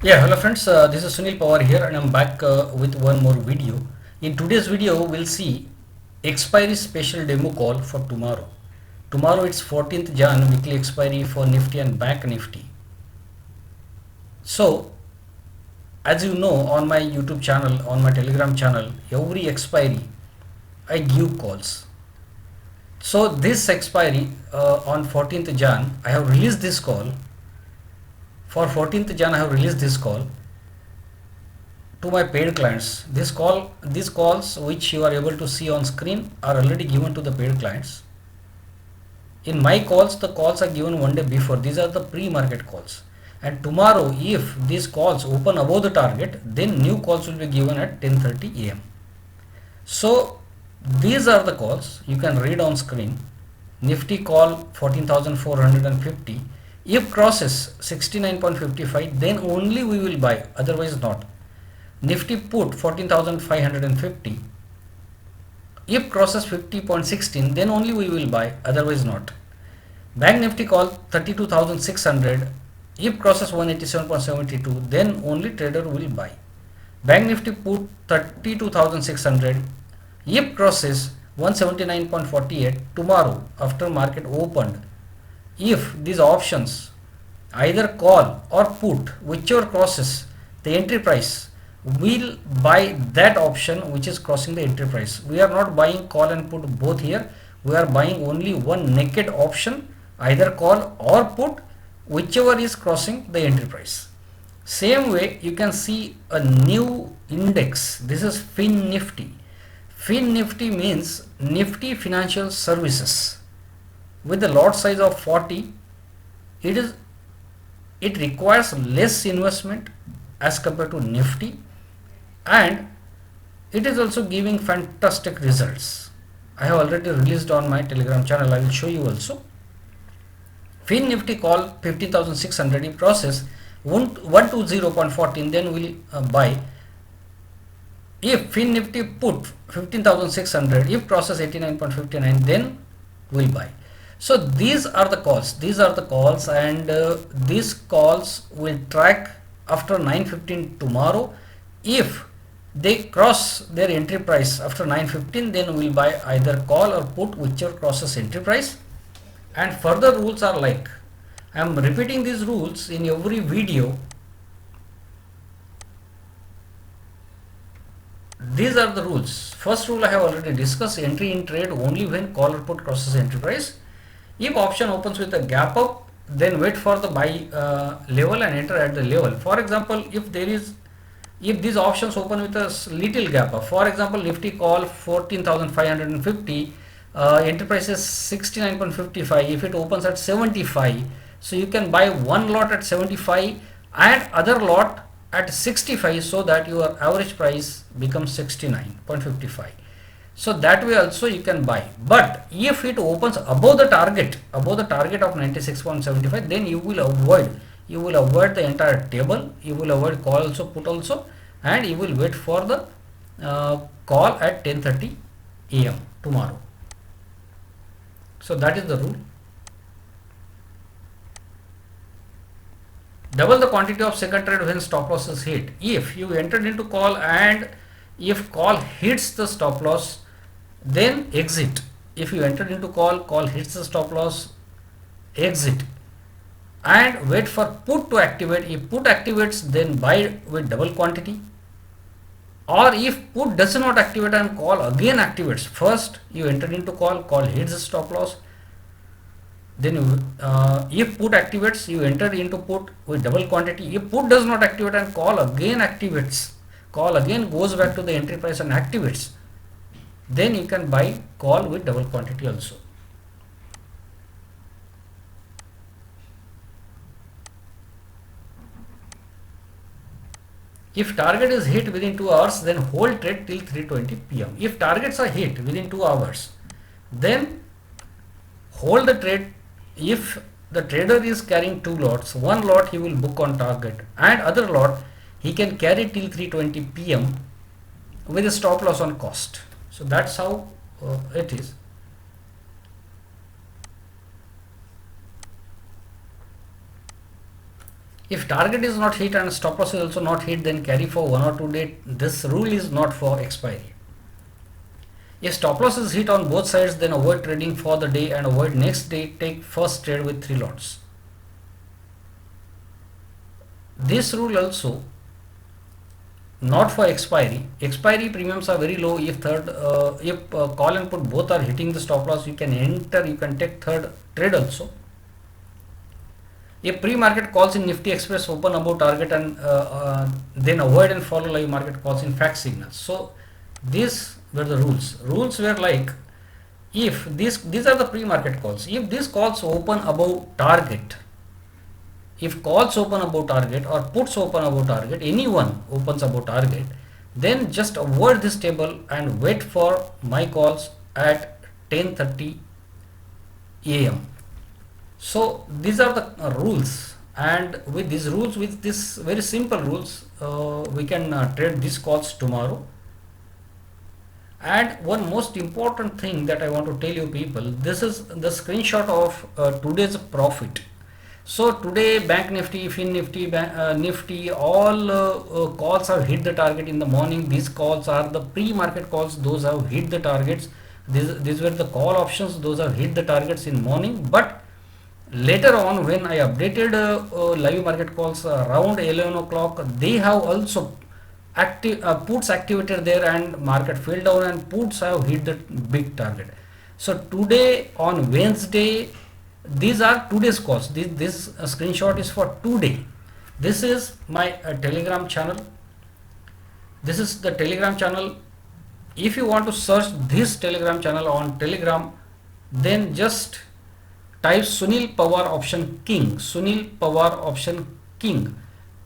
Yeah, hello friends, this is Sunil Pawar here and I'm back with one more video. In today's video, we'll see expiry special demo call for tomorrow. Tomorrow it's 14th Jan, weekly expiry for Nifty and Bank Nifty. So, as you know, on my YouTube channel, on my Telegram channel, every expiry I give calls. So this expiry on 14th Jan, I have released this call. For 14th Jan, I have released this call to my paid clients. These calls which you are able to see on screen are already given to the paid clients. In my calls, the calls are given one day before. These are the pre-market calls. And tomorrow, if these calls open above the target, then new calls will be given at 10:30 a.m. So these are the calls you can read on screen. Nifty call 14,450. If crosses 69.55, then only we will buy, otherwise not. Nifty put 14,550. If crosses 50.16, then only we will buy, otherwise not. Bank Nifty call 32,600. If crosses 187.72, then only trader will buy. Bank Nifty put 32,600. If crosses 179.48 tomorrow after market opened, if these options either call or put, whichever crosses the entry price, we'll buy that option which is crossing the entry price. We are not buying call and put both here. We are buying only one naked option, either call or put, whichever is crossing the entry price. Same way you can see a new index. This is Fin Nifty. Fin Nifty means Nifty Financial Services. With the lot size of 40, it requires less investment as compared to Nifty, and it is also giving fantastic results. I have already released on my Telegram channel. I will show you also. Fin Nifty call 15,600. If process 120.14, then we'll buy. If Fin Nifty put 15,600, if process 89.59, then we'll buy. So these are the calls, and these calls will track after 9:15 tomorrow. If they cross their entry price after 9:15, then we'll buy either call or put, whichever crosses entry price. And further rules are like, I am repeating these rules in every video. These are the rules. First rule I have already discussed: entry in trade only when call or put crosses entry price. If option opens with a gap up, then wait for the buy level and enter at the level. For example, if these options open with a little gap up, for example, Nifty call 14,550, entry price is 69.55. If it opens at 75, so you can buy one lot at 75 and other lot at 65, so that your average price becomes 69.55. So that way also you can buy. But if it opens above the target of 96.75, then you will avoid the entire table. You will avoid call also, put also, and you will wait for the call at 10:30 a.m. tomorrow. So that is the rule. Double the quantity of second trade when stop loss is hit. If you entered into call and if call hits the stop loss, then exit. If you entered into call hits the stop loss, exit, and wait for put to activate. If put activates, then buy with double quantity. Or if put does not activate and call again activates, first you entered into call hits the stop loss, then if put activates, you enter into put with double quantity. If put does not activate and call again activates, call again goes back to the entry price and activates, then you can buy call with double quantity also. If target is hit within 2 hours, then hold trade till 3:20 p.m. If targets are hit within 2 hours, then hold the trade. If the trader is carrying two lots, one lot he will book on target and other lot he can carry till 3:20 p.m. with a stop loss on cost. So that's how it is. If target is not hit and stop loss is also not hit, then carry for 1 or 2 days. This rule is not for expiry. If stop loss is hit on both sides, then avoid trading for the day and avoid next day. Take first trade with 3 lots. This rule also not for expiry. Expiry premiums are very low. If call and put both are hitting the stop loss, you can enter, you can take third trade also. If pre-market calls in Nifty Express open above target, and then avoid and follow live market calls in fact signals. So these were the rules. Rules were like, if these are the pre-market calls. If these calls open above target, if calls open above target or puts open above target, anyone opens above target, then just avoid this table and wait for my calls at 10:30 a.m. So these are the rules, and with these rules, with this very simple rules, we can trade these calls tomorrow. And one most important thing that I want to tell you people, this is the screenshot of today's profit. So today Bank Nifty, Fin Nifty, Nifty, all calls have hit the target in the morning. These calls are the pre-market calls, those have hit the targets. These were the call options, those have hit the targets in morning. But later on, when I updated live market calls around 11 o'clock, they have also puts activated there, and market fell down and puts have hit the big target. So today on Wednesday, these are today's calls. This screenshot is for today. This is my Telegram channel. This is the Telegram channel. If you want to search this Telegram channel on Telegram, then just type Sunil Pawar option king. Sunil Pawar option king.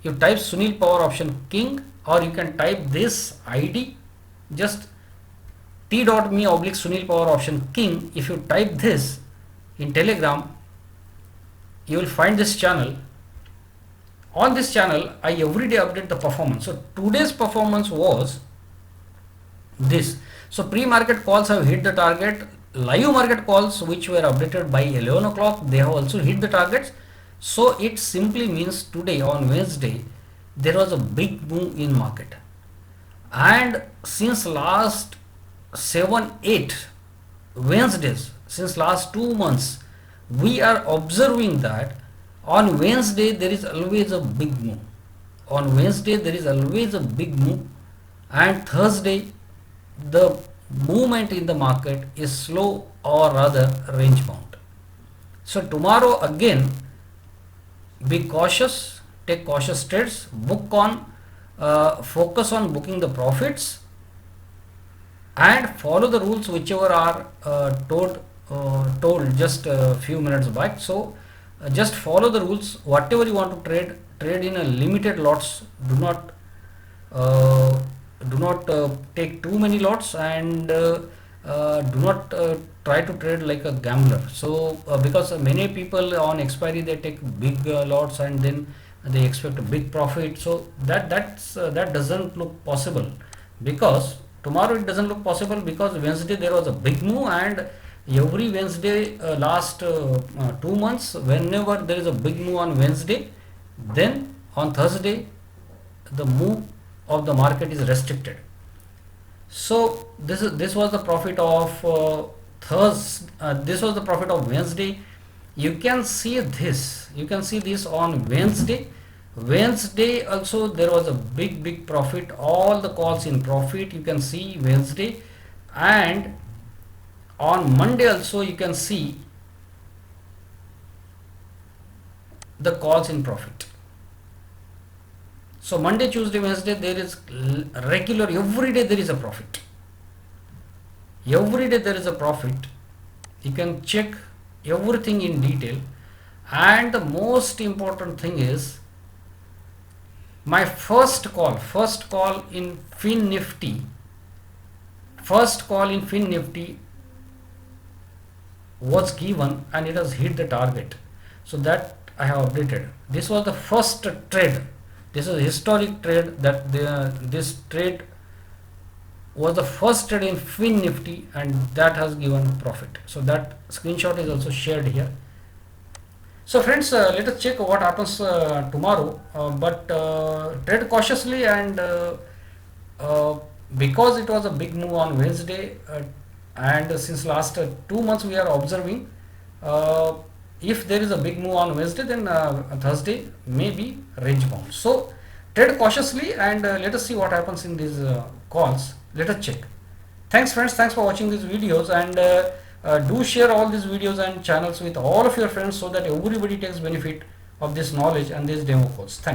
You type Sunil Pawar option king, or you can type this ID, just t.me/Sunil Pawar option king. If you type this in Telegram, you will find this channel. On this channel, I every day update the performance. So today's performance was this. So pre-market calls have hit the target. Live market calls which were updated by 11 o'clock, they have also hit the targets. So it simply means today on Wednesday, there was a big move in market. And since last 7-8 Wednesdays, since last 2 months, we are observing that on Wednesday there is always a big move. On Wednesday there is always a big move, and Thursday the movement in the market is slow or rather range bound. So tomorrow again, be cautious, take cautious trades, focus on booking the profits, and follow the rules whichever are told just a few minutes back. So just follow the rules. Whatever you want to trade in a limited lots. Do not take too many lots, and do not try to trade like a gambler. So because many people on expiry, they take big lots and then they expect a big profit. So that doesn't look possible, because tomorrow it doesn't look possible, because Wednesday there was a big move, and every Wednesday last 2 months, whenever there is a big move on Wednesday, then on Thursday the move of the market is restricted. So this was the profit of this was the profit of Wednesday. You can see this. You can see this on Wednesday. Wednesday also there was a big profit. All the calls in profit you can see Wednesday, and on Monday also you can see the calls in profit. So Monday, Tuesday, Wednesday there is regular, every day there is a profit. Every day there is a profit. You can check everything in detail. And the most important thing is my first call in Fin Nifty. First call in Fin Nifty was given and it has hit the target. So that I have updated. This was the first trade. This is a historic trade, that this trade was the first trade in Fin Nifty, and that has given profit. So that screenshot is also shared here. So friends, let us check what happens tomorrow, but trade cautiously, and uh, because it was a big move on Wednesday, and since last 2 months we are observing, uh, if there is a big move on Wednesday, then Thursday may be range bound. So trade cautiously, and let us see what happens in these calls. Let us check. Thanks friends, thanks for watching these videos, and do share all these videos and channels with all of your friends so that everybody takes benefit of this knowledge and these demo calls. Thanks.